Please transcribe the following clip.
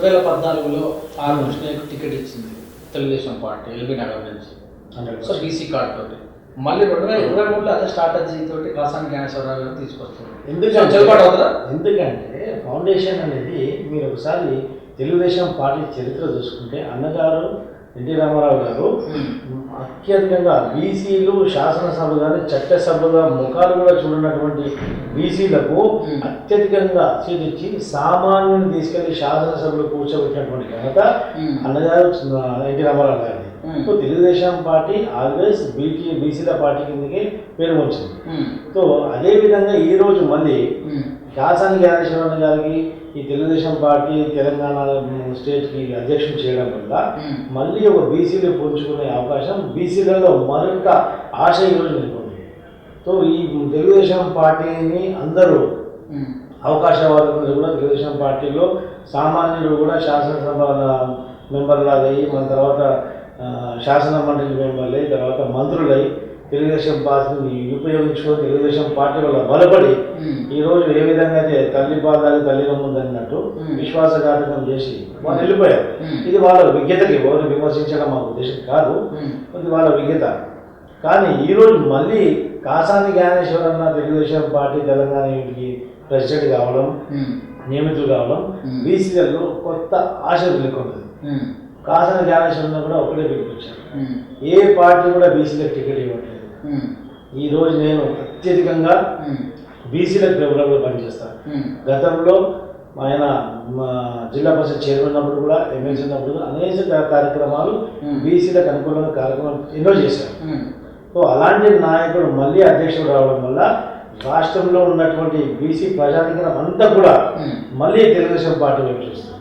2014లో are కృష్ణయ్యకు ticket ఇచ్చింది Telugu Desam party LB Nagar నుంచి. So BC card తోటి మళ్ళీ 2023లో అదే స్ట్రాటజీ తోటి కాసాని జ్ఞానేశ్వరరావు గారు తీసుకొస్తారు. ఎందుకంటే ఫౌండేషన్ అనేది మీరు ఒకసారి తెలుగుదేశం పార్టీ చరిత్ర చూసుకుంటే అన్నగారు ఎన్టీ రామారావు గారు అత్యధికంగా బీసీలు శాసనసభ కానీ చట్టసభగా ముఖాలు కూడా చూడనటువంటి బీసీలకు అత్యధికంగా సీట్ ఇచ్చి సామాన్యుని తీసుకెళ్లి శాసనసభలో కూర్చోబెట్టినటువంటి ఘనత అన్నగారు ఎన్టీ రామారావు గారిది. సో తెలుగుదేశం పార్టీ ఆల్వేస్ బీసీల పార్టీ కిందకి పేరు వచ్చింది. సో అదేవిధంగా ఈరోజు మళ్ళీ కాసాని జ్ఞానేశ్వరరావు గారికి ఈ తెలుగుదేశం పార్టీ తెలంగాణ స్టేట్కి అధ్యక్షుడు చేయడం వల్ల మళ్ళీ ఒక బీసీలు పుంజుకునే అవకాశం బీసీలలో మరింత ఆశ ఈరోజు నెలకొంది. సో ఈ తెలుగుదేశం పార్టీని అందరూ అవకాశవాదులు కూడా తెలుగుదేశం పార్టీలో సామాన్యులు కూడా శాసనసభ మెంబర్లాగా అయ్యి మన తర్వాత శాసన మండలి మెంబర్లు అయ్యి తర్వాత మంత్రులై తెలుగుదేశం పార్టీని ఉపయోగించుకొని తెలుగుదేశం పార్టీ వల్ల బలపడి ఈరోజు ఏ విధంగా అయితే తల్లి పాదాలు తల్లి ముందు అన్నట్టు విశ్వాసఘాతకం చేసి వాళ్ళు వెళ్ళిపోయారు. ఇది వాళ్ళ విజ్ఞతకి ఎవరిని విమర్శించడం మా ఉద్దేశం కాదు, ఇది వాళ్ళ విజ్ఞత. కానీ ఈరోజు మళ్ళీ కాసాని జ్ఞానేశ్వరన్న తెలుగుదేశం పార్టీ తెలంగాణ యూనిట్కి ప్రెసిడెంట్ కావడం, నియమితులు కావడం బీసీలలో కొత్త ఆశ వెలుకొంటుంది. కాసాని జ్ఞానేశ్వరన్న కూడా ఒకటే పిలిపించారు, ఏ పార్టీ కూడా బీసీలకు టికెట్ ఇవ్వట్లేదు. ఈరోజు నేను అత్యధికంగా బీసీలకు ఫేవరబుల్గా పనిచేస్తాను. గతంలో ఆయన జిల్లా పరిషత్ చైర్మన్ ఉన్నప్పుడు కూడా ఎమ్మెల్సీ ఉన్నప్పుడు అనేక కార్యక్రమాలు బీసీలకు అనుకూలంగా కార్యక్రమాలు ఎన్నో చేశారు. సో అలాంటి నాయకుడు మళ్ళీ అధ్యక్షుడు రావడం వల్ల రాష్ట్రంలో ఉన్నటువంటి బీసీ ప్రజానికం అంతా కూడా మళ్ళీ తెలుగుదేశం పార్టీ వైపు చూస్తారు.